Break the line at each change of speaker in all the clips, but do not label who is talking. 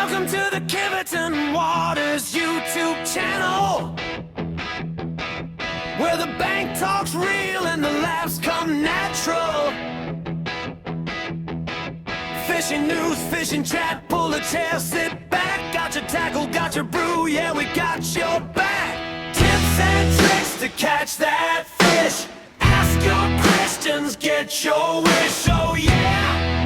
Welcome to the Kiveton Waters YouTube channel, where the bank talks real and the laughs come natural. Fishing news, fishing chat, pull a chair, sit back. Got your tackle, got your brew, yeah, we got your back. Tips and tricks to catch that fish. Ask your questions, get your wish, oh yeah.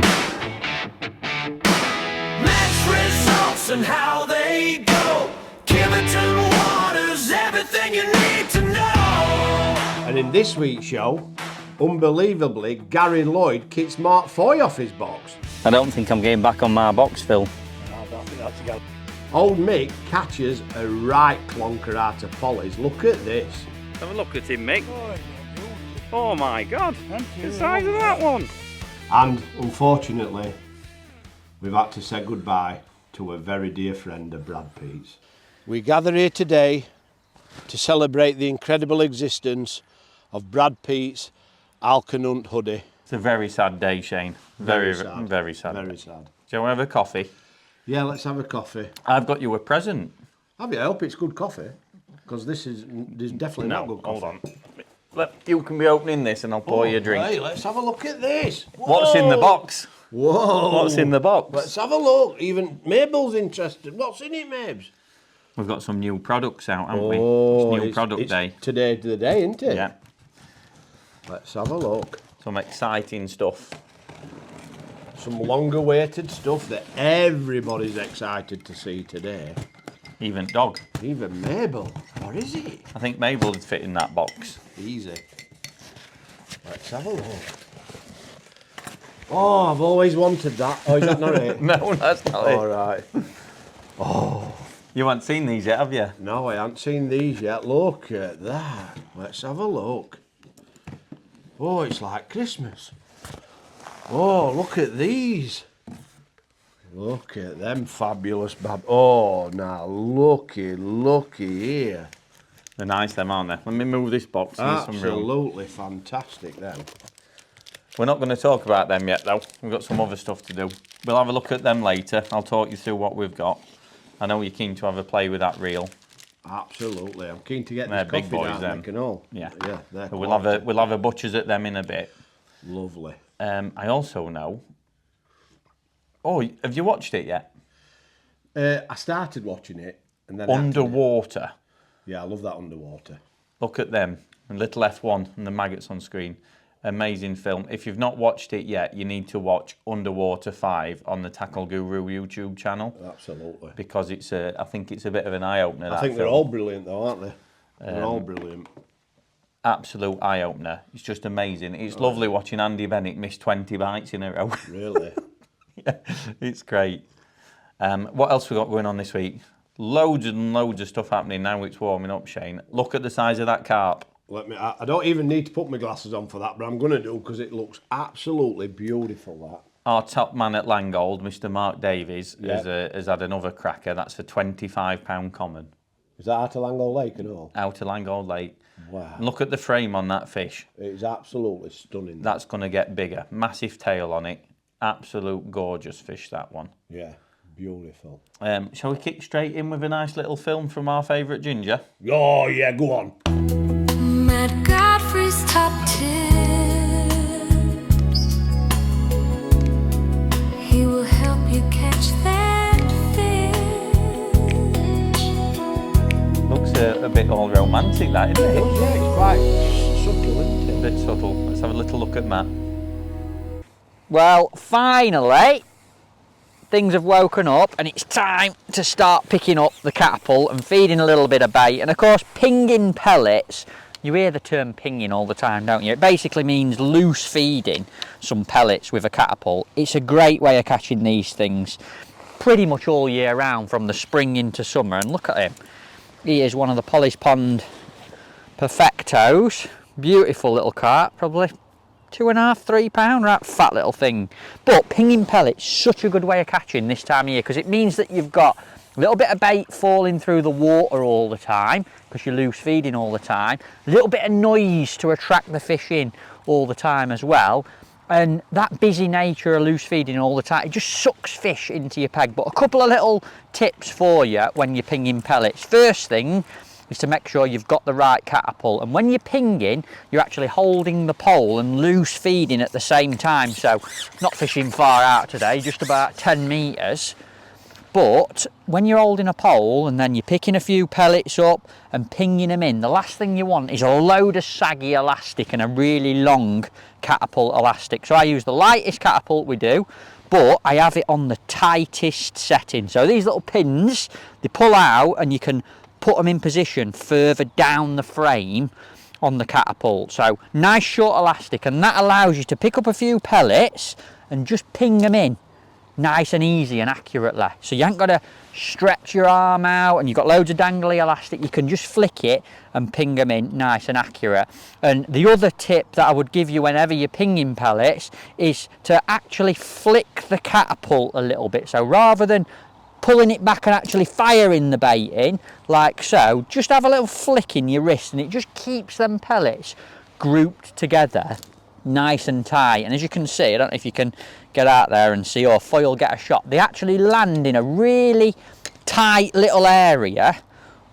Match results and how they go. Kiveton Waters, everything you need to know.
And in this week's show, unbelievably, Gary Lloyd kicks Marc Foy off his box.
I don't think I'm getting back on my box, Phil.
Old Mick catches a right clonker out of Polly's. Look at this.
Have a look at him, Mick. Oh my God, the size of that one.
And unfortunately, we've had to say goodbye to a very dear friend of Brad Pete's. We gather here today to celebrate the incredible existence of Brad Pete's Alkanunt hoodie.
It's a very sad day, Shane. Very
sad.
Very sad.
Very sad.
Do you want to have a coffee?
Yeah, let's have a coffee.
I've got you a present.
Have you? I hope it's good coffee, because this is definitely not good coffee.
Hold on. You can be opening this and I'll pour you a drink.
Hey, let's have a look at this.
What's in the box?
Whoa.
What's in the box?
Let's have a look. Even Mabel's interested. What's in it, Mabes?
We've got some new products out, haven't we?
Oh,
It's new product day.
Today's the day, isn't it?
Yeah.
Let's have a look.
Some exciting stuff.
Some long-awaited stuff that everybody's excited to see today.
Even dog.
Even Mabel. Or is it?
I think Mabel would fit in that box.
Easy. Let's have a look. Oh, I've always wanted that. Oh, is that not it?
No, that's not
All
it.
right. Oh.
You haven't seen these yet, have you?
No, I haven't seen these yet. Look at that. Let's have a look. Oh, it's like Christmas. Oh, look at these. Look at them fabulous bab. Oh, now looky here.
They're nice, them, aren't they? Let me move this box. There's some room.
Absolutely fantastic, them.
We're not going to talk about them yet, though. We've got some other stuff to do. We'll have a look at them later. I'll talk you through what we've got. I know you're keen to have a play with that reel.
Absolutely. I'm keen to get
They're
this
big
coffee
boys,
down
them.
and all.
Yeah.
They're
So we'll have a butcher's at them in a bit.
Lovely.
I also know. Oh, have you watched it yet?
I started watching it and then
Underwater.
Yeah, I love that underwater.
Look at them, and little F1 and the maggots on screen. Amazing film. If you've not watched it yet, you need to watch Underwater 5 on the Tackle Guru YouTube channel.
Absolutely.
Because I think it's a bit of an eye-opener,
I think they're all brilliant though, aren't they? They're all brilliant.
Absolute eye-opener. It's just amazing. It's lovely watching Andy Bennett miss 20 bites in a row.
Really?
Yeah, it's great. What else we got going on this week? Loads and loads of stuff happening now it's warming up, Shane. Look at the size of that carp.
I don't even need to put my glasses on for that, but I'm going to do because it looks absolutely beautiful, that.
Our top man at Langold, Mr. Marc Davies,
Yeah.
has had another cracker. That's for £25 common.
Is that out of Langold Lake and all?
Out of Langold Lake.
Wow.
And look at the frame on that fish.
It's absolutely stunning.
That's going to get bigger. Massive tail on it. Absolute gorgeous fish, that one.
Yeah, beautiful.
Shall we kick straight in with a nice little film from our favourite ginger?
Oh, yeah, go on.
Met Godfrey's top tips. He will help you catch that fish.
Looks a bit all romantic, that, isn't it?
Yeah, it's quite subtle, isn't it?
A bit subtle. Let's have a little look at that.
Well, finally, things have woken up and it's time to start picking up the catapult and feeding a little bit of bait. And of course, pinging pellets, you hear the term pinging all the time, don't you? It basically means loose feeding some pellets with a catapult. It's a great way of catching these things pretty much all year round, from the spring into summer. And look at him. He is one of the Polly's Pond Perfectos. Beautiful little carp, probably 2.5, £3, right, fat little thing. But pinging pellets, such a good way of catching this time of year, because it means that you've got a little bit of bait falling through the water all the time, because you're loose feeding all the time, a little bit of noise to attract the fish in all the time as well, And that busy nature of loose feeding all the time, it just sucks fish into your peg. But a couple of little tips for you when you're pinging pellets. First thing is to make sure you've got the right catapult. And when you're pinging, you're actually holding the pole and loose feeding at the same time. So not fishing far out today, just about 10 metres. But when you're holding a pole and then you're picking a few pellets up and pinging them in, the last thing you want is a load of saggy elastic and a really long catapult elastic. So I use the lightest catapult we do, but I have it on the tightest setting. So these little pins, they pull out and you can put them in position further down the frame on the catapult. So nice short elastic, and that allows you to pick up a few pellets and just ping them in nice and easy and accurately. So you ain't got to stretch your arm out and you've got loads of dangly elastic. You can just flick it and ping them in nice and accurate. And the other tip that I would give you whenever you're pinging pellets is to actually flick the catapult a little bit. So rather than pulling it back and actually firing the bait in like so, just have a little flick in your wrist, and it just keeps them pellets grouped together nice and tight. And as you can see, I don't know if you can get out there and see, or foil get a shot, they actually land in a really tight little area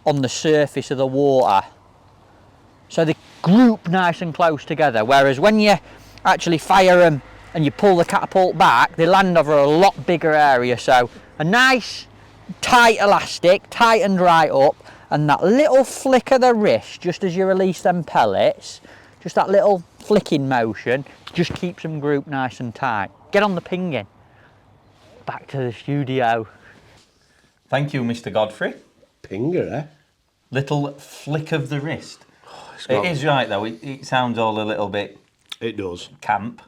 on the surface of the water, so they group nice and close together. Whereas when you actually fire them and you pull the catapult back, they land over a lot bigger area. So a nice tight elastic, tightened right up, and that little flick of the wrist just as you release them pellets, just that little flicking motion just keeps them grouped nice and tight. Get on the pinging. Back to the studio.
Thank you, Mr. Godfrey.
Pinger, eh?
Little flick of the wrist.
Got,
It is right though, it sounds all a little bit
it does.
camp.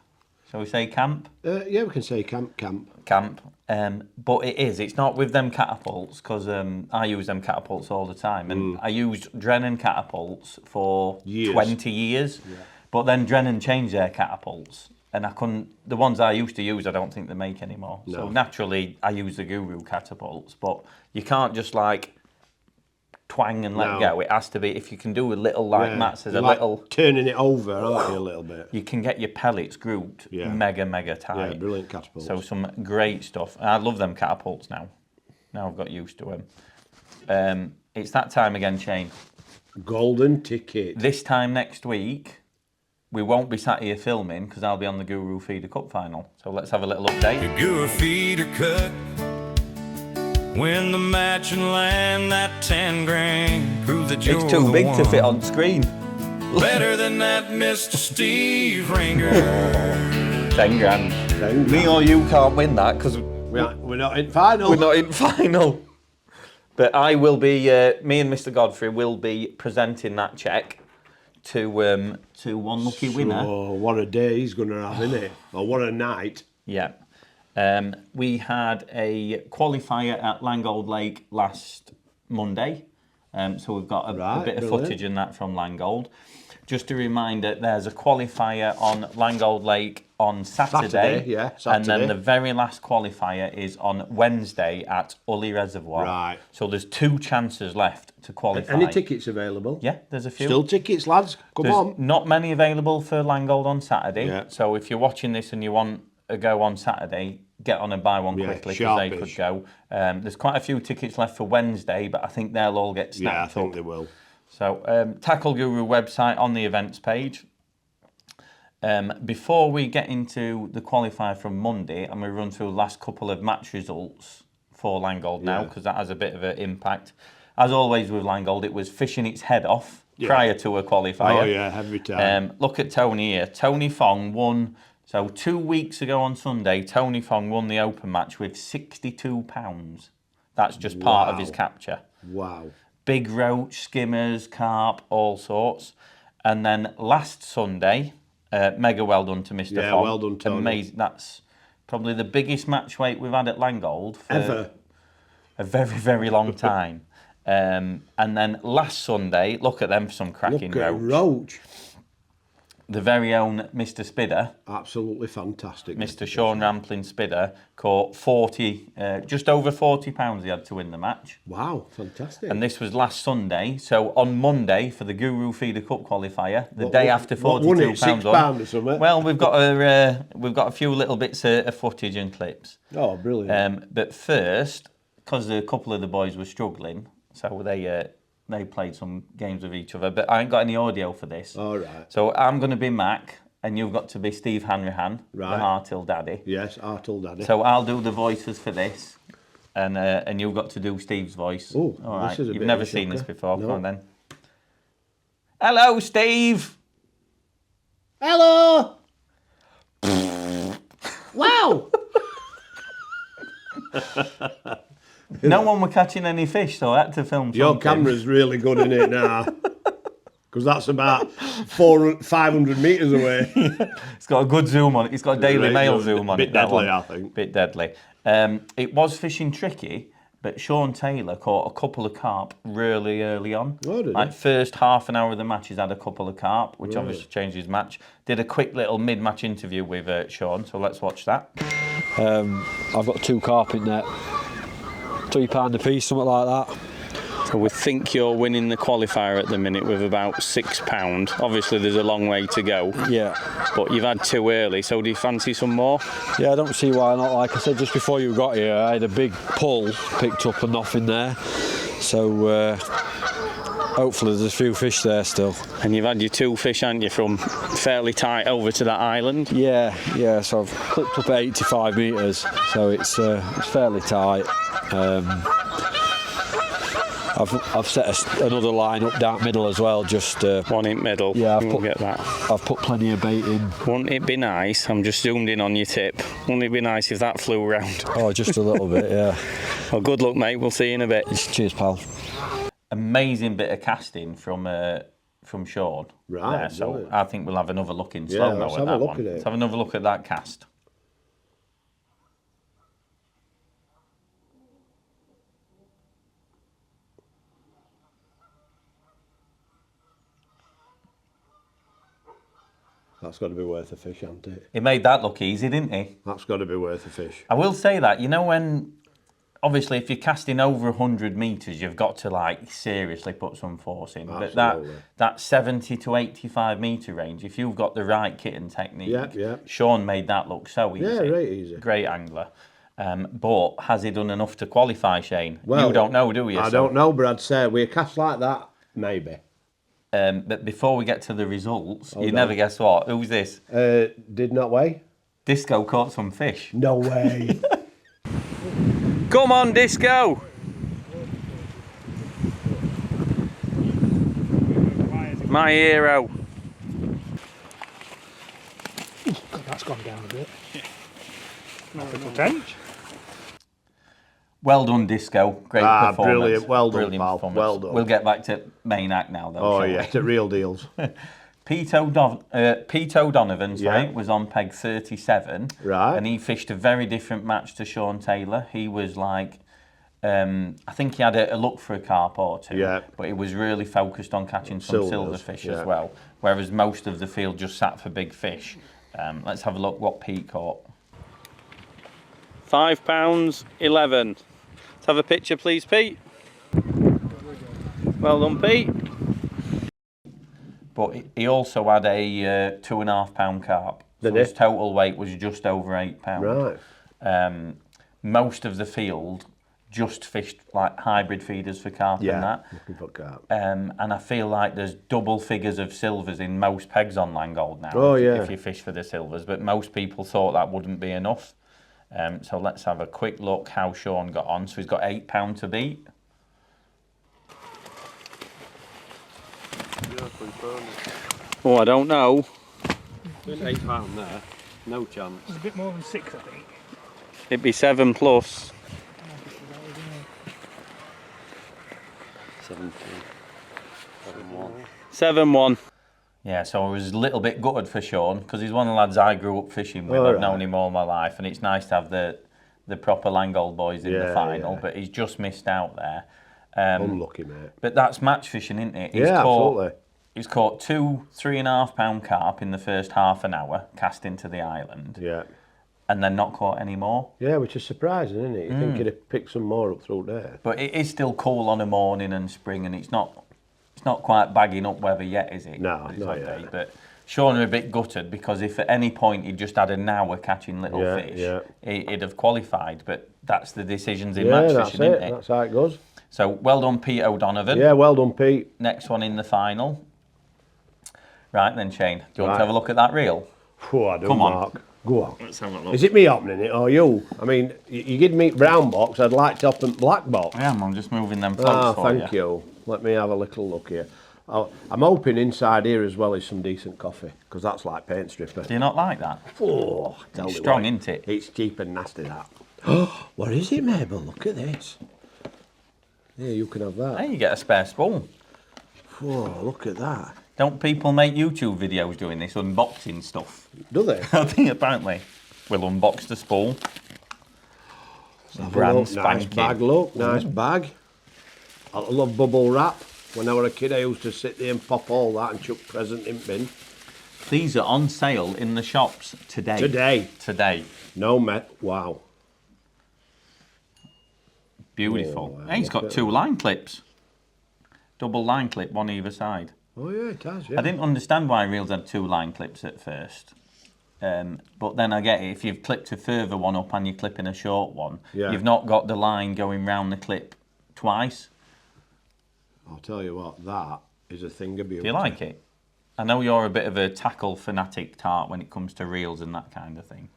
Shall we say camp?
Yeah, we can say camp.
Camp. But it's not with them catapults, because I use them catapults all the time. And I used Drennan catapults for 20 years. Yeah. But then Drennan changed their catapults. And I couldn't, the ones I used to use, I don't think they make anymore. No. So naturally, I use the Guru catapults. But you can't just like twang and let go. It has to be, if you can do a little, like Matt says, a little
turning it over, aren't you, a little bit?
You can get your pellets grouped mega tight.
Yeah, brilliant catapults.
So some great stuff. I love them catapults now. Now I've got used to them. It's that time again, Shane.
Golden ticket.
This time next week, we won't be sat here filming because I'll be on the Guru Feeder Cup final. So let's have a little update.
The Guru Feeder Cup. Win the match and land that 10 grand. Prove that you're
It's too
the
big
one.
to fit on screen.
Better than that Mr. Steve Ringer.
10 grand. Me or you can't win that because
we're not in final.
We're not in final. But I will be, me and Mr. Godfrey will be presenting that cheque to one lucky winner.
Oh, what a day he's going to have, isn't it? Or what a night.
Yeah. We had a qualifier at Langold Lake last Monday. So we've got a bit of footage in that from Langold. Just a reminder, there's a qualifier on Langold Lake on Saturday. And then the very last qualifier is on Wednesday at Ully Reservoir.
Right.
So there's 2 chances left to qualify.
Any tickets available?
Yeah, there's a few.
Still tickets, lads. Come on.
Not many available for Langold on Saturday.
Yeah.
So if you're watching this and you want a go on Saturday, get on and buy one quickly because they could go. There's quite a few tickets left for Wednesday, but I think they'll all get snapped up.
Yeah, I think they will.
So, Tackle Guru website on the events page. Before we get into the qualifier from Monday, I'm going to run through the last couple of match results for Langold now, because that has a bit of an impact. As always with Langold, it was fishing its head off prior to a qualifier.
Oh yeah, every time.
Look at Tony here. Tony Fong won. So 2 weeks ago on Sunday, Tony Fong won the open match with £62. That's just part of his capture.
Wow.
Big roach, skimmers, carp, all sorts. And then last Sunday, mega well done to Mr. Fong.
Well done, Tony.
Amazing. That's probably the biggest match weight we've had at Langold for
ever.
A very, very long time. And then last Sunday, look at them for some cracking roach. the very own Mr. Spidder,
Absolutely fantastic.
Mr. Sean Rampling Spidder, caught 40, just over £40 he had to win the match.
Wow, fantastic.
And this was last Sunday. So on Monday for the Guru Feeder Cup qualifier, the day after £42
won it? £6 or something?
Well, we've got a few little bits of footage and clips.
Oh, brilliant.
But first, because a couple of the boys were struggling, so they played some games with each other. But I ain't got any audio for this.
All right.
So I'm going to be Mac, and you've got to be Steve Hanrahan,
Right.
the Hartill Daddy.
Yes, Artle Daddy.
So I'll do the voices for this, and you've got to do Steve's voice.
Oh,
all right.
this is a
You've
bit
never
of a
seen this
shocker.
before.
No.
Come on then. Hello, Steve.
Hello! Wow!
No one were catching any fish, so I had to film.
Your
something.
camera's really good in it now. Because that's about 500 metres away.
It's got a good zoom on it. It's got a Daily
Right,
Mail
no,
zoom on
bit
it. that
deadly,
one.
I think.
Bit deadly. It was fishing tricky, but Sean Taylor caught a couple of carp really early on.
Oh, did
like
he?
first half an hour of the match, he's had a couple of carp, which obviously changed his match. Did a quick little mid-match interview with Sean, so let's watch that.
I've got 2 carp in there, £3 a piece, something like that.
So we think you're winning the qualifier at the minute with about £6. Obviously, there's a long way to go.
Yeah,
But you've had 2 early, so do you fancy some more?
yeah, I don't see why not. Like I said, just before you got here, I had a big pull, picked up and nothing there. So hopefully there's a few fish there still.
And you've had your 2 fish, haven't you, from fairly tight over to that island?
Yeah, so I've clipped up at 85 metres, so it's fairly tight. I've set another line up down middle as well, just...
One in middle.
Yeah,
we'll get that.
I've put plenty of bait in.
Wouldn't it be nice? I'm just zoomed in on your tip. Wouldn't it be nice if that flew round?
Oh, just a little bit, yeah.
Well, good luck, mate. We'll see you in a bit.
Cheers, pal.
Amazing bit of casting from Sean.
Right,
there, so
brilliant.
I think we'll have another look in
Yeah,
slow-mo
let's
at
have a
that
look
one.
at it.
Let's have another look at that cast.
That's got to be worth a fish, hasn't it?
He made that look easy, didn't he?
That's got to be worth a fish.
I will say that, you know, when obviously if you're casting over 100 metres, you've got to like seriously put some force in.
Absolutely.
But that 70 to 85 metre range, if you've got the right kit and technique,
Yeah.
Sean made that look so easy.
Yeah, right easy.
Great angler. But has he done enough to qualify, Shane?
Well,
you don't know, do you?
I don't know, but I'd say with a cast like that, maybe.
But before we get to the results, you
on.
never guess what? Who's this?
Did not weigh?
Disco caught some fish.
No way.
Come on, Disco! My hero.
God, that's gone down a bit. Potential.
Well done, Disco. Great performance.
Brilliant. Well done,
Brilliant
pal.
performance.
Well done.
We'll get back to main act now, though.
Oh,
shall
yeah, the real deals.
Pete O'Donovan
Yeah.
was on peg 37.
Right.
And he fished a very different match to Sean Taylor. He was like, I think he had a look for a carp or two,
Yeah.
but he was really focused on catching some
Silvers,
silverfish
yeah.
as well, whereas most of the field just sat for big fish. Let's have a look what Pete caught.
£5.11. Let's have a picture, please, Pete. Well done, Pete.
But he also had a 2.5 pound carp. So
Did he?
his total weight was just over £8.
Right.
Most of the field just fished like hybrid feeders for carp and
Yeah.
that.
Looking for carp.
And I feel like there's double figures of silvers in most pegs on Langold now.
Oh,
if,
yeah.
if you fish for the silvers, but most people thought that wouldn't be enough. So let's have a quick look how Sean got on. So he's got £8 to beat.
Oh, I don't know.
£8 there, no chance.
It's a bit more than 6, I think.
It'd be 7 plus. 7-1.
Yeah, so I was a little bit gutted for Sean because he's one of the lads I grew up fishing with.
All
I've
right.
known him all my life, and it's nice to have the proper Langold boys in the
Yeah,
final,
yeah.
but he's just missed out there.
Unlucky, mate.
But that's match fishing, isn't it?
Yeah, absolutely.
He's caught 2 3.5 pound carp in the first half an hour, cast into the island.
Yeah.
And then not caught any more.
Yeah, which is surprising, isn't it? You think he'd have picked some more up through there.
But it is still cool on a morning and spring, and it's not quite bagging up weather yet, is it?
No,
It's
not
okay,
yet.
but Sean are a bit gutted because if at any point he'd just had an hour catching little fish, he'd have qualified. But that's the decisions in match fishing, isn't it?
That's how it goes.
So well done, Pete O'Donovan.
Yeah, well done, Pete.
Next one in the final. Right then, Shane, do you want to have a look at that reel?
Oh, I do,
Come on.
Mark. Go on.
Let's have a look.
Is it me opening it or you? I mean, you give me brown box, I'd like to open black box.
I am, I'm just moving them floats for
thank you. Let me have a little look here. I'm hoping inside here as well is some decent coffee, because that's like paint stripper.
Do you not like that?
Oh, tell
It's
me
strong,
what.
isn't it?
It's cheap and nasty, that. What is it, Mabel? Look at this. Yeah, you can have that.
Hey, you get a spare spoon.
Oh, look at that.
Don't people make YouTube videos doing this, unboxing stuff?
Do they?
I think apparently we'll unbox the spool. Brand
Nice
spanking.
bag, look. Nice bag. I love bubble wrap. When I was a kid, I used to sit there and pop all that and chuck present in bin.
These are on sale in the shops today. Today.
No, Met. Wow.
Beautiful.
Oh,
Hey, he's
look
got
at
2
that.
line clips. Double line clip, one either side.
Oh, yeah, it has, yeah.
I didn't understand why reels had 2 line clips at first. But then I get it. If you've clipped a further one up and you're clipping a short one, you've not got the line going round the clip twice.
I'll tell you what, that is a thing of beauty.
Do you like it? I know you're a bit of a tackle fanatic tart when it comes to reels and that kind of thing.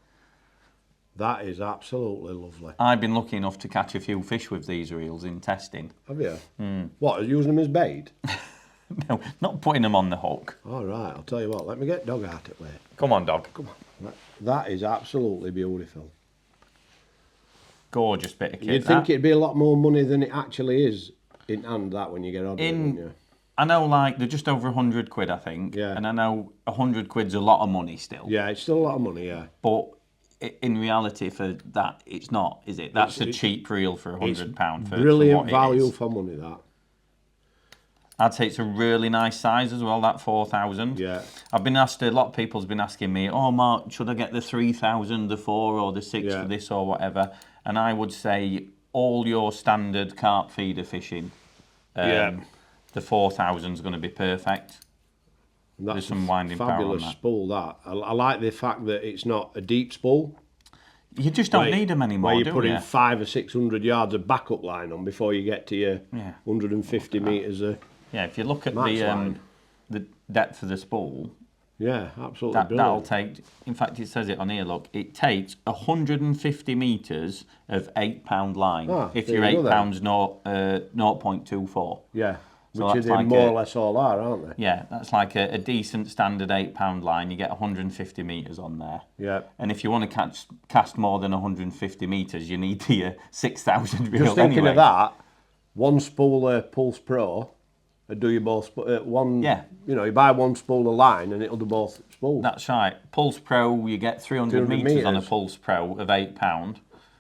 That is absolutely lovely.
I've been lucky enough to catch a few fish with these reels in testing.
Have you? What, using them as bait?
No, not putting them on the hook.
All right, I'll tell you what, let me get dog out of the way.
Come on, dog.
Come on. That is absolutely beautiful.
Gorgeous bit of kit.
You'd think it'd be a lot more money than it actually is in hand, that, when you get on it, wouldn't you?
I know, like, they're just over 100 quid, I think.
Yeah.
And I know 100 quid's a lot of money still.
Yeah, it's still a lot of money, yeah.
But in reality, for that, it's not, is it? That's a cheap reel for £100 for
Brilliant
what it
value
is.
for money, that.
I'd say it's a really nice size as well, that 4,000.
Yeah.
I've been asked, a lot of people's been asking me, oh, Mark, should I get the 3,000, the 4 or the 6 for this or whatever? And I would say all your standard carp feeder fishing, the 4,000 is going to be perfect.
And that's
There's some winding power on
fabulous
that.
spool, that. I like the fact that it's not a deep spool.
You just don't need them anymore,
Where
do
you're putting
you?
500 or 600 yards of backup line on before you get to your 150 metres of...
Yeah, if you look at
Max line.
the depth of the spool,
Yeah, absolutely
that'll
brilliant.
take, in fact it says it on here, look, it takes 150 metres of 8 pound line. If
there
you're
you
8
go
pounds, 0.24.
Yeah,
So
which
that's
is
like
more or less all are, aren't they?
Yeah, that's like a decent standard 8 pound line. You get 150 metres on there.
Yeah.
And if you want to cast more than 150 metres, you need the 6,000 reel
Just thinking
anyway.
of that, one spool Pulse Pro would do you both, one, you know, you buy one spool of line and it'll do both spools.
That's right. Pulse Pro, you get 300 metres on a Pulse Pro of £8.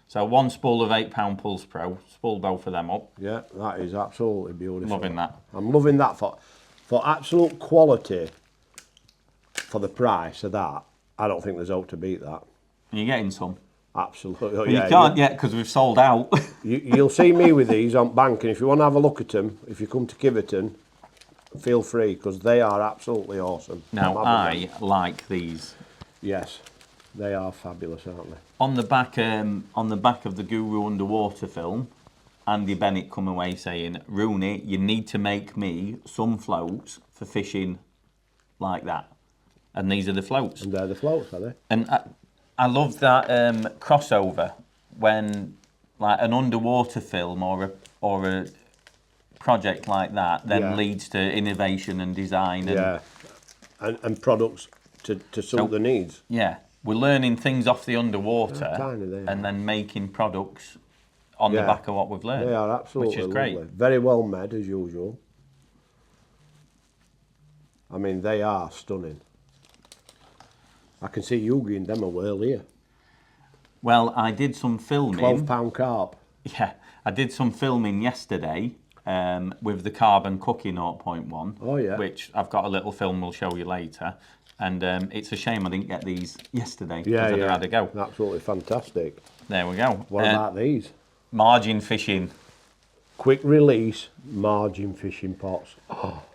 So one spool of £8 Pulse Pro, spool both of them up.
Yeah, that is absolutely beautiful.
Loving that.
I'm loving that for absolute quality for the price of that. I don't think there's out to beat that.
And you're getting some.
Absolutely.
Well, you can't yet because we've sold out.
You'll see me with these on bank, and if you want to have a look at them, if you come to Kiveton, feel free, because they are absolutely awesome.
Now, I like these.
Yes, they are fabulous, aren't they?
On the back of the Guru Underwater film, Andy Bennett come away saying, Rooney, you need to make me some floats for fishing like that. And these are the floats.
And they're the floats, are they?
And I love that crossover when, like, an underwater film or a project like that then leads to innovation and design. And,
and products to suit the needs.
Yeah, we're learning things off the underwater
Tiny, they are.
and then making products on the back of what we've learned.
They are absolutely
which is great.
lovely. Very well made, as usual. I mean, they are stunning. I can see you giving them a whirl here.
Well, I did some filming.
£12 carp.
Yeah, I did some filming yesterday with the carbon cookie 0.1.
Oh, yeah.
Which I've got a little film we'll show you later. And it's a shame I didn't get these yesterday because
Yeah,
I'd
yeah.
have had a go.
Absolutely fantastic.
There we go.
What about these?
Margin fishing.
Quick release margin fishing pots.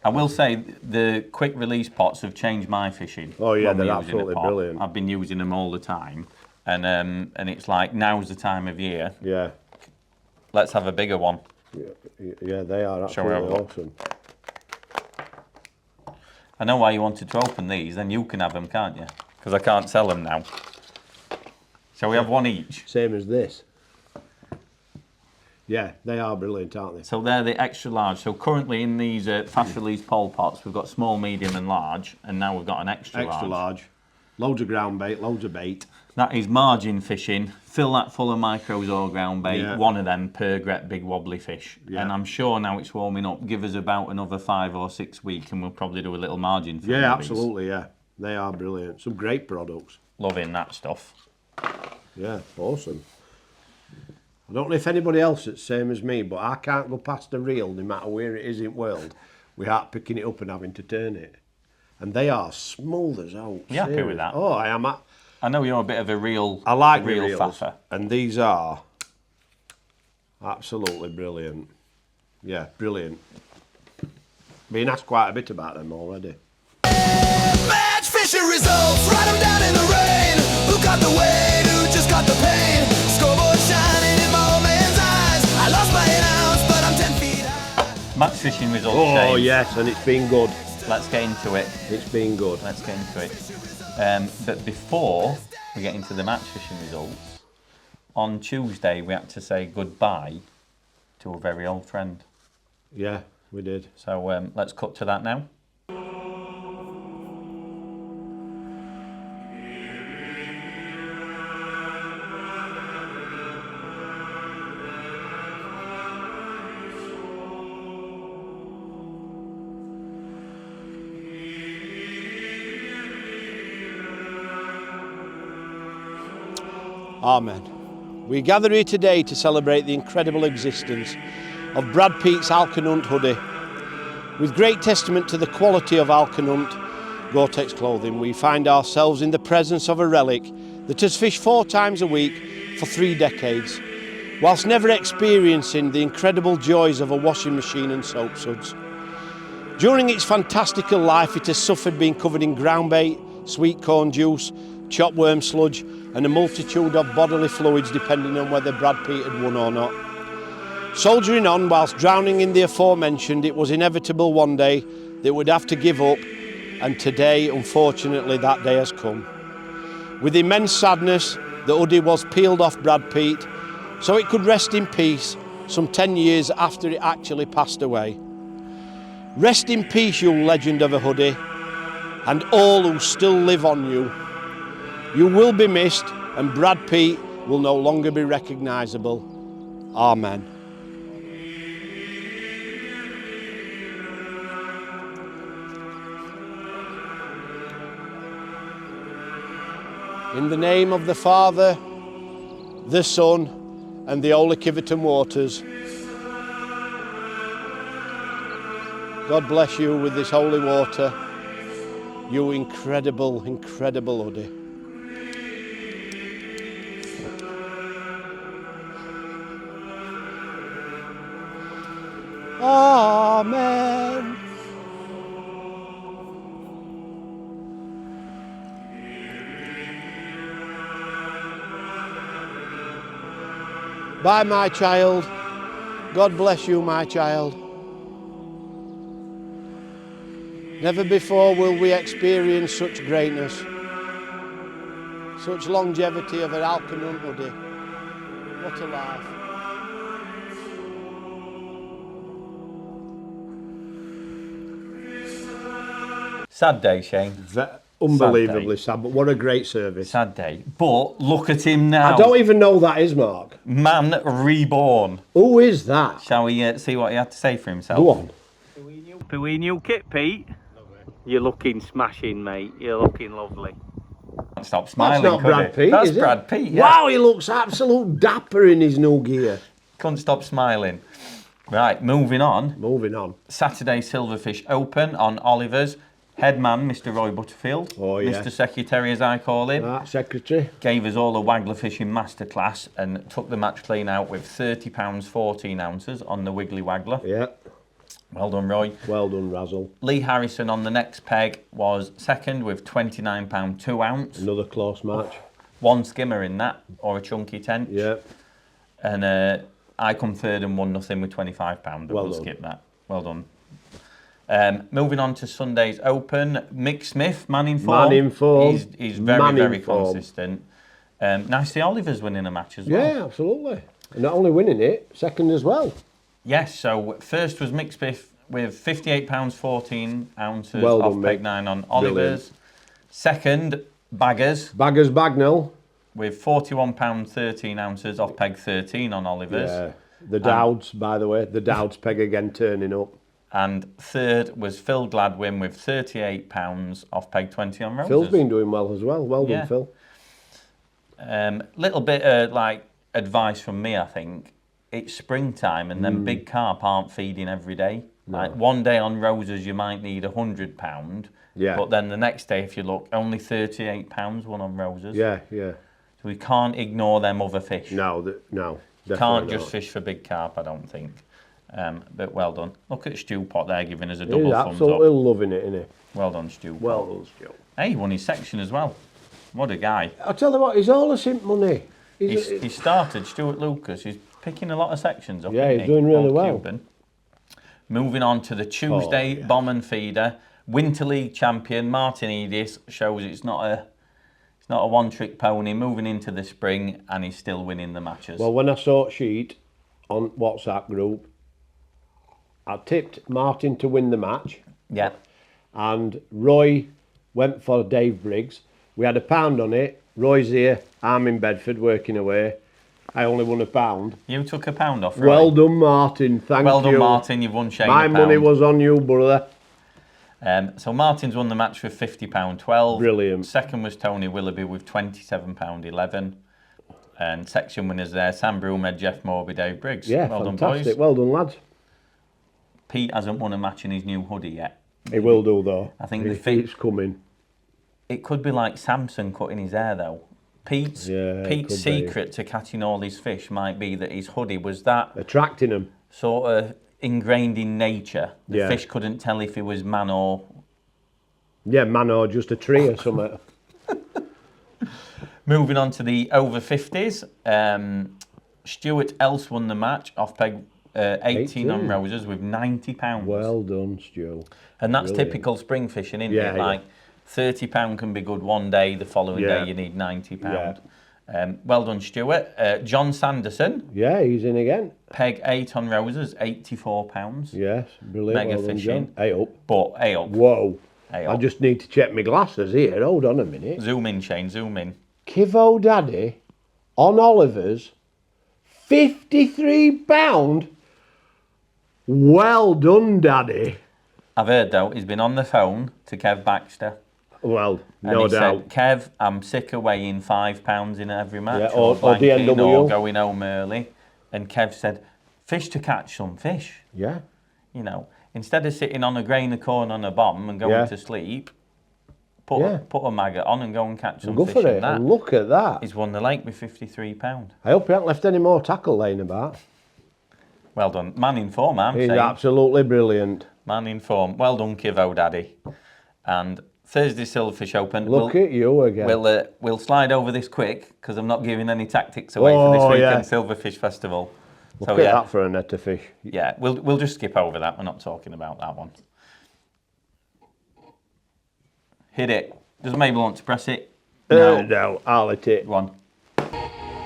I will say the quick release pots have changed my fishing.
Oh yeah,
when we're
they're
using a
absolutely
pot.
brilliant.
I've been using them all the time, and it's like now's the time of year.
Yeah.
Let's have a bigger one.
Yeah, they are
Shall we have a
absolutely
look?
awesome.
I know why you wanted to open these. Then you can have them, can't you? Because I can't sell them now. Shall we have one each?
Same as this. Yeah, they are brilliant, aren't they?
So they're the extra large. So currently in these fast release pole pots, we've got small, medium, and large, and now we've got an extra large.
Loads of ground bait, loads of bait.
That is margin fishing. Fill that full of micros or ground bait.
Yeah.
One of them per gret big wobbly fish.
Yeah.
And I'm sure now it's warming up. Give us about another 5 or 6 weeks, and we'll probably do a little margin. For
Yeah, absolutely. Yeah, they are brilliant. Some great products.
Loving that stuff.
Yeah, awesome. I don't know if anybody else is the same as me, but I can't go past a reel, no matter where it is in the world, without picking it up and having to turn it. And they are smooth as oak.
You happy with that?
Oh, I am.
I know you're a bit of a real.
I like
real
reels,
faffer.
and these are absolutely brilliant. Yeah, brilliant. Been asked quite a bit about them already.
Match fishing results, write them down in the rain. Who got the weight, who just got the pain? Scoreboard shining in my old man's eyes. I lost by an ounce, but I'm 10 feet high.
Match fishing results.
Oh
Shane.
yes, and it's been good.
Let's get into it.
It's been good.
Let's get into it. But before we get into the match fishing results, on Tuesday we had to say goodbye to a very old friend.
Yeah, we did.
So let's cut to that now.
Amen. We gather here today to celebrate the incredible existence of Brad Peat's Alkanunt hoodie. With great testament to the quality of Alkanunt Gore-Tex clothing, we find ourselves in the presence of a relic that has fished 4 times a week for 3 decades, whilst never experiencing the incredible joys of a washing machine and soap suds. During its fantastical life, it has suffered being covered in ground bait, sweet corn juice, chopped worm sludge, and a multitude of bodily fluids depending on whether Brad Peat had won or not. Soldiering on whilst drowning in the aforementioned, it was inevitable one day that it would have to give up, and today, unfortunately, that day has come. With immense sadness, the hoodie was peeled off Brad Peat so it could rest in peace some 10 years after it actually passed away. Rest in peace, you legend of a hoodie, and all who still live on you. You will be missed, and Brad Peat will no longer be recognisable. Amen. In the name of the Father, the Son, and the Holy Kiveton waters, God bless you with this holy water, you incredible, incredible hoodie. Amen. Bye, my child. God bless you, my child. Never before will we experience such greatness, such longevity of an Alkanunt hoodie. What a life.
Sad day, Shane.
Unbelievably sad, but what a great service.
Sad day. But look at him now.
I don't even know who that is, Mark.
Man reborn.
Who is that?
Shall we see what he had to say for himself?
Go on.
Pooey new kit, Pete. You're looking smashing, mate. You're looking lovely. Can't stop smiling.
That's not Brad Peat,
That's
is it?
Brad Peat. Yeah.
Wow, he looks absolute dapper in his new gear.
Couldn't stop smiling. Right, moving on.
Moving on.
Saturday Silverfish Open on Oliver's. Head man, Mr. Roy Butterfield.
Oh, yes.
Mr. Secretary, as I call him.
That secretary.
Gave us all a waggler fishing masterclass and took the match clean out with £30 14 ounces on the Wiggly Waggler.
Yeah.
Well done, Roy.
Well done, Razzle.
Lee Harrison on the next peg was second with £29 2 ounce.
Another close match.
One skimmer in that, or a chunky tench.
Yeah.
And I come third and won nothing with £25.
Well
We'll
done.
skip that. Well done. Moving on to Sunday's Open, Mick Smith, man in form.
Man in form.
He's very,
Man in
very
form.
consistent. Nice to see Oliver's winning a match as well.
Yeah, absolutely. And not only winning it, second as well.
Yes, so first was Mick Smith with £58 14 ounces
Well
off
done,
peg
Mick.
9 on Oliver's. Second, Baggers
Baggers Bagnell.
with £41 13 ounces off peg 13 on Oliver's.
Yeah. The Dowds, by the way. The Dowds peg again turning up.
And third was Phil Gladwin with £38 off peg 20 on Roses.
Phil's been doing well as well. Well done,
Yeah.
Phil.
Little bit of like advice from me, I think. It's springtime and then big carp aren't feeding every day. Like one day on Roses you might need £100.
Yeah.
But then the next day, if you look, only £38 one on Roses.
Yeah, yeah.
So we can't ignore them other fish.
No, no.
Can't
definitely
just
not.
fish for big carp, I don't think. But well done. Look at Stew Pot there giving us a
He's
double thumbs
absolutely
up.
loving it, isn't he?
Well done, Stew Pot.
Well done, Stu.
Hey, he won his section as well. What a guy.
I'll tell you what, he's all a simp money.
He started, Stuart Lucas. He's picking a lot of sections up.
Yeah,
isn't
he's
he?
doing really
Old
well.
Cuban. Moving on to the Tuesday Bomb and Feeder. Winter League champion Martin Edis shows it's not a one-trick pony. Moving into the spring, and he's still winning the matches.
Well, when I saw a sheet on WhatsApp group, I tipped Martin to win the match,
yeah.
and Roy went for Dave Briggs. We had £1 on it. Roy's here. I'm in Bedford working away. I only won £1.
You took £1 off, right?
Well done, Martin. Thank you.
Well done, Martin. You've won Shane
My
£1.
money was on you, brother.
So Martin's won the match with £50 12.
Brilliant.
Second was Tony Willoughby with £27 11. And section winners there, Sam Broomhead, Jeff Morby, Dave Briggs.
Yeah,
well done,
fantastic.
boys.
Well done, lads.
Pete hasn't won a match in his new hoodie yet.
He will do, though.
I think
he
the fit-
keeps coming.
It could be like Samson cutting his hair though. Pete's
Yeah, it
Pete's
could be.
secret to catching all his fish might be that his hoodie was that
Attracting them.
sort of ingrained in nature. The
Yeah.
fish couldn't tell if he was man or...
Yeah, man, or just a tree or something.
Moving on to the over 50s. Stuart Else won the match off peg 18 on
18.
Roses with £90.
Well done, Stu.
And that's
Brilliant.
typical spring fishing, isn't
Yeah,
it?
yeah.
Like £30 can be good one day, the following
Yeah.
day you need £90. Well done, Stuart. John Sanderson,
Yeah, he's in again.
peg 8 on Roses, £84.
Yes, brilliant.
Mega
well done,
fishing.
John. Hey up.
But, hey up,
Whoa.
hey
I
up.
just need to check my glasses here. Hold on a minute.
Zoom in, Shane, zoom in.
Kivo Daddy on Oliver's, £53. Well done, Daddy.
I've heard, though, he's been on the phone to Kev Baxter.
Well,
And
no
he
doubt.
said, Kev, I'm sick of weighing £5 in every match,
Yeah, or
blanking,
DNW.
or going home early. And Kev said, fish to catch some fish.
Yeah.
You know, instead of sitting on a grain of corn on a bomb and going
Yeah.
to sleep, put
Yeah.
put a maggot on and go and catch some
Go
fish.
for
And
it.
that.
And look at that.
He's won the lake with £53.
I hope he hasn't left any more tackle laying about.
Well done. Man in form, I'm
He's
saying.
absolutely brilliant.
Man in form. Well done, Kivo Daddy. And Thursday Silverfish Open.
Look at you again.
We'll slide over this quick because I'm not giving any tactics away for this
Oh,
weekend
yeah.
Silverfish Festival.
Look
So
at
yeah,
that for a net of fish.
yeah, we'll just skip over that. We're not talking about that one. Hit it. Does Mabel want to press it?
No, I'll hit it.
Go on.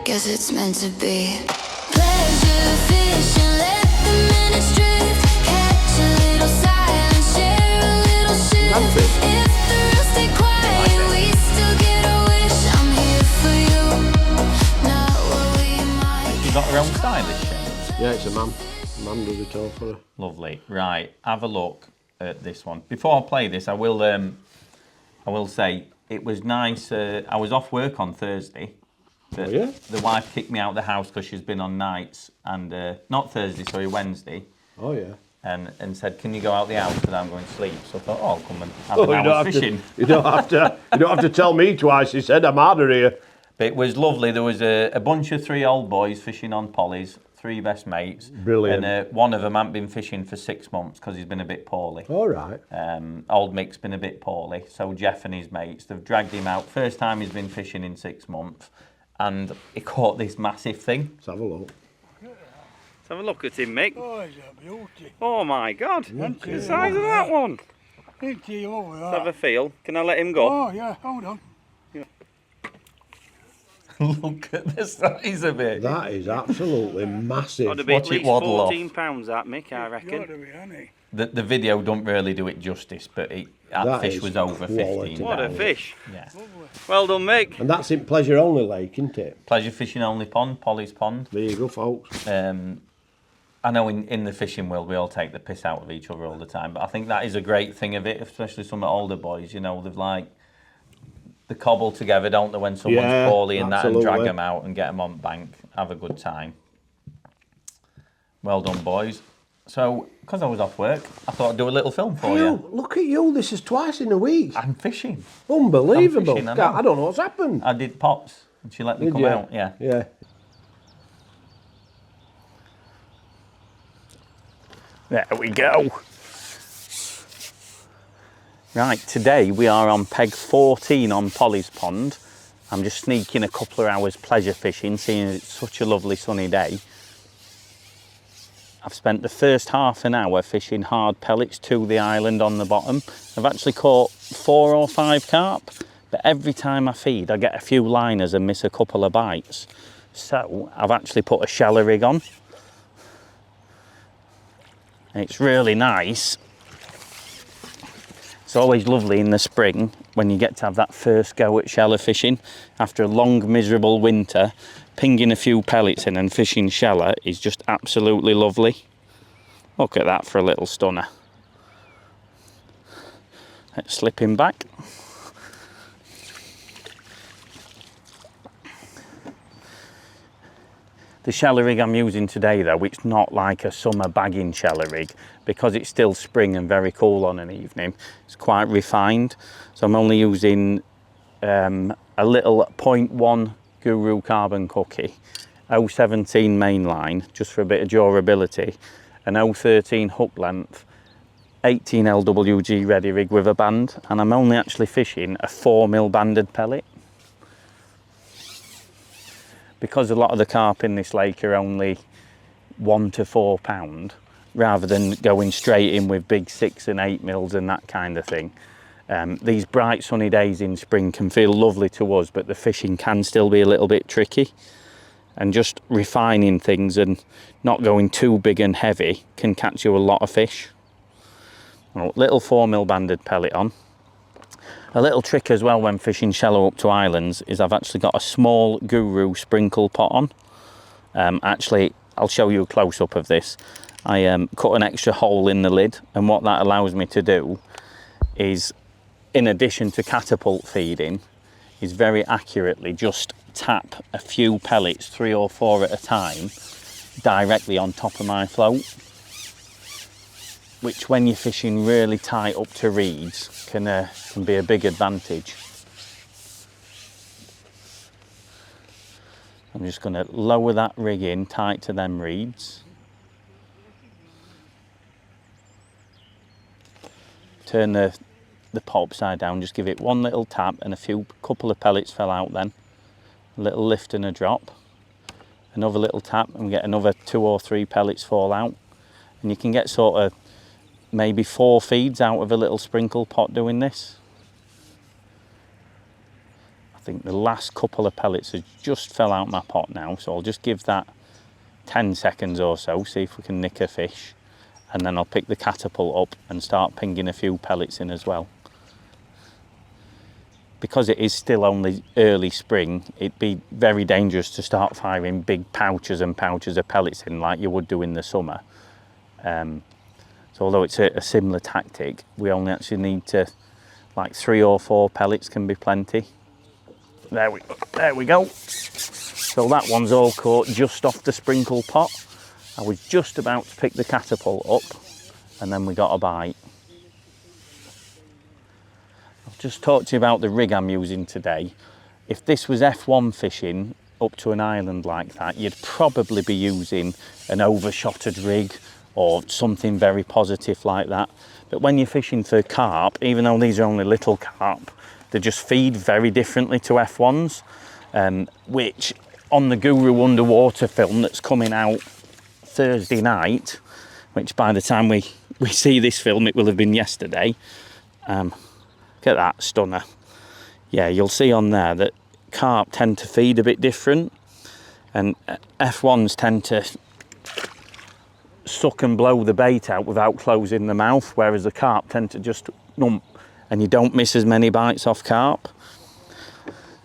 Guess it's meant to be. Pleasure fishing, let the minutes drift. Catch a little silence, share a little shift.
That's it.
If the rules stay quiet, we still get a wish. I'm here for you, not what we might.
You got her own stylish Shane.
Yeah, it's a man. Man does it all for her.
Lovely. Right, have a look at this one. Before I play this, I will say it was nice. I was off work on Thursday. But
Oh, yeah?
The wife kicked me out of the house because she's been on nights, and not Thursday, sorry, Wednesday.
Oh yeah.
And said, "Can you go out the house because I'm going to sleep?" So I thought, "Oh, I'll come and have
Oh,
an hour's fishing."
you don't have to. You don't have to tell me twice. He said, "I'm harder here."
But it was lovely. There was a bunch of 3 old boys fishing on pollies, 3 best mates.
Brilliant.
And one of them hadn't been fishing for 6 months because he's been a bit poorly.
All right.
Old Mick's been a bit poorly, so Jeff and his mates, they've dragged him out. First time he's been fishing in 6 months, and he caught this massive thing.
Let's have a look.
Let's have a look at him, Mick.
Oh, it's a beauty.
Oh my God,
Look
the size of that one.
Ain't he over
Let's have
that?
a feel. Can I let him go?
Oh, yeah, hold on.
Look at the size of it.
That is absolutely massive.
Got to be at
Watch it
least
waddle off.
14 pounds, that, Mick, I
Got
reckon.
to be, hasn't he?
The video don't really do it justice, but that
That
fish
is
was over
quality.
15.
What a
pounds.
fish.
Yeah.
Well done, Mick.
And that's in Pleasure Only Lake, isn't it?
Pleasure fishing only pond, Polly's Pond.
There you go, folks.
I know in the fishing world we all take the piss out of each other all the time, but I think that is a great thing of it, especially some older boys. You know, they've like the cobble together, don't they, when someone's
Yeah,
poorly and that, and drag
absolutely.
them out and get them on bank, have a good time. Well done, boys. So, because I was off work, I thought I'd do a little film for
You,
you.
look at you. This is twice in a week.
I'm fishing.
Unbelievable.
I'm fishing, I know.
I don't know what's happened.
I did pots, and she let me
Did
come
you?
out. Yeah.
Yeah.
There we go. Right, today we are on peg 14 on Polly's Pond. I'm just sneaking a couple of hours pleasure fishing, seeing it's such a lovely sunny day. I've spent the first half an hour fishing hard pellets to the island on the bottom. I've actually caught 4 or 5 carp, but every time I feed I get a few liners and miss a couple of bites. So I've actually put a shallow rig on. It's really nice. It's always lovely in the spring when you get to have that first go at shallow fishing. After a long, miserable winter, pinging a few pellets in and fishing shallow is just absolutely lovely. Look at that for a little stunner. Let's slip him back. The shallow rig I'm using today though, it's not like a summer bagging shallow rig because it's still spring and very cool on an evening. It's quite refined. So I'm only using a little 0.1 Guru carbon cookie, 017 mainline, just for a bit of durability, an 013 hook length, 18 LWG ready rig with a band, and I'm only actually fishing a 4mm banded pellet. Because a lot of the carp in this lake are only 1 to 4 pound, rather than going straight in with big 6 and 8 mils and that kind of thing. These bright sunny days in spring can feel lovely to us, but the fishing can still be a little bit tricky. And just refining things and not going too big and heavy can catch you a lot of fish. Well, little 4mm banded pellet on. A little trick as well when fishing shallow up to islands is I've actually got a small Guru sprinkle pot on. Actually, I'll show you a close-up of this. I cut an extra hole in the lid, and what that allows me to do is, in addition to catapult feeding, is very accurately just tap a few pellets, 3 or 4 at a time, directly on top of my float, which when you're fishing really tight up to reeds can be a big advantage. I'm just going to lower that rig in tight to them reeds. Turn the pot upside down, just give it one little tap and couple of pellets fell out then. A little lift and a drop. Another little tap and we get another 2 or 3 pellets fall out. And you can get sort of maybe 4 feeds out of a little sprinkle pot doing this. I think the last couple of pellets have just fell out my pot now, so I'll just give that 10 seconds or so, see if we can nick a fish, and then I'll pick the catapult up and start pinging a few pellets in as well. Because it is still only early spring, it'd be very dangerous to start firing big pouches and pouches of pellets in like you would do in the summer. So although it's a similar tactic, we only actually need to, like 3 or 4 pellets can be plenty. There we go. So that one's all caught just off the sprinkle pot. I was just about to pick the Catapult up and then we got a bite. I'll just talk to you about the rig I'm using today. If this was F1 fishing up to an island like that, you'd probably be using an overshotted rig or something very positive like that. But when you're fishing for carp, even though these are only little carp, they just feed very differently to F1s, which on the Guru underwater film that's coming out Thursday night, which by the time we see this film, it will have been yesterday. Look at that stunner. Yeah, you'll see on there that carp tend to feed a bit different, and F1s tend to suck and blow the bait out without closing the mouth, whereas the carp tend to just nump, and you don't miss as many bites off carp.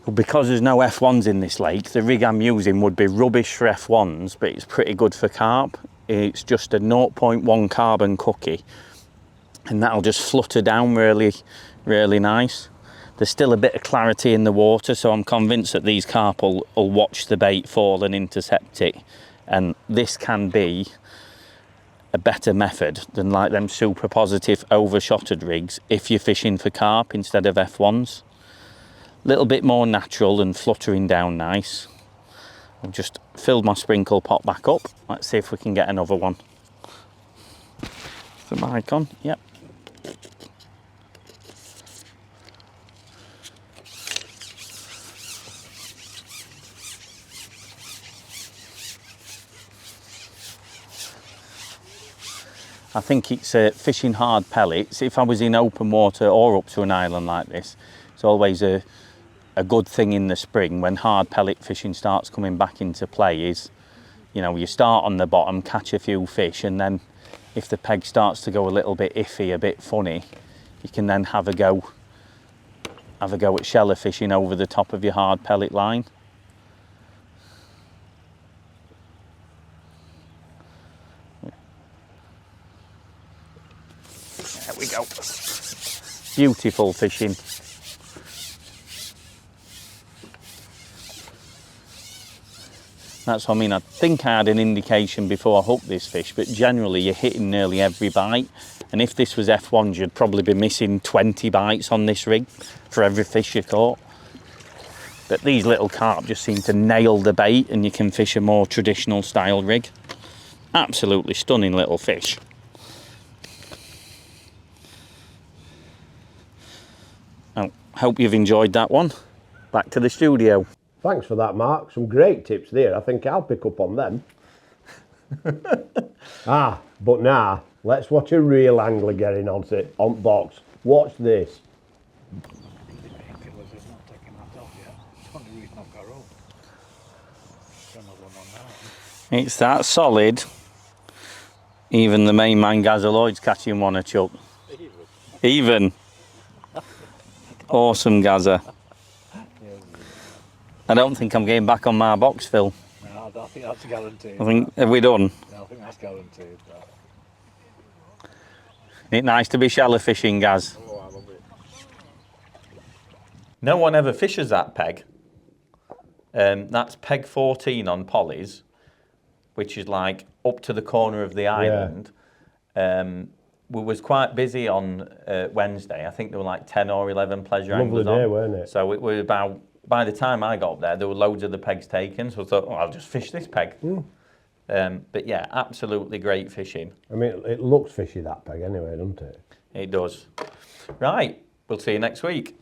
But because there's no F1s in this lake, the rig I'm using would be rubbish for F1s, but it's pretty good for carp. It's just a 0.1 carbon cookie, and that'll just flutter down really, really nice. There's still a bit of clarity in the water, so I'm convinced that these carp will watch the bait fall and intercept it. And this can be a better method than like them super positive overshotted rigs if you're fishing for carp instead of F1s. A little bit more natural and fluttering down nice. I've just filled my sprinkle pot back up. Let's see if we can get another one. Is the mic on? Yep. I think it's fishing hard pellets. If I was in open water or up to an island like this, it's always a good thing in the spring when hard pellet fishing starts coming back into play is, you know, you start on the bottom, catch a few fish, and then if the peg starts to go a little bit iffy, a bit funny, you can then have a go at sheller fishing over the top of your hard pellet line. There we go. Beautiful fishing. That's what I mean. I think I had an indication before I hooked this fish, but generally you're hitting nearly every bite. And if this was F1s, you'd probably be missing 20 bites on this rig for every fish you caught. But these little carp just seem to nail the bait, and you can fish a more traditional style rig. Absolutely stunning little fish. I hope you've enjoyed that one. Back to the studio.
Thanks for that, Mark. Some great tips there. I think I'll pick up on them. But now, let's watch a real angler getting on box. Watch this.
It's that solid. Even the main man, Gazza Lloyd's catching one a chuck. Even. Awesome, Gazza. I don't think I'm getting back on my box, Phil.
No, I think that's guaranteed.
Have we done?
No, I think that's guaranteed.
Isn't it nice to be shallow fishing, Gaz?
Oh, I love it.
No one ever fishes that peg. That's peg 14 on pollies, which is like up to the corner of the island. We was quite busy on Wednesday. I think there were like 10 or 11 pleasure anglers on.
Lovely day, weren't it?
So it was about, by the time I got up there were loads of the pegs taken. So I thought, I'll just fish this peg. But yeah, absolutely great fishing.
I mean, it looks fishy, that peg, anyway, doesn't it?
It does. Right, we'll see you next week.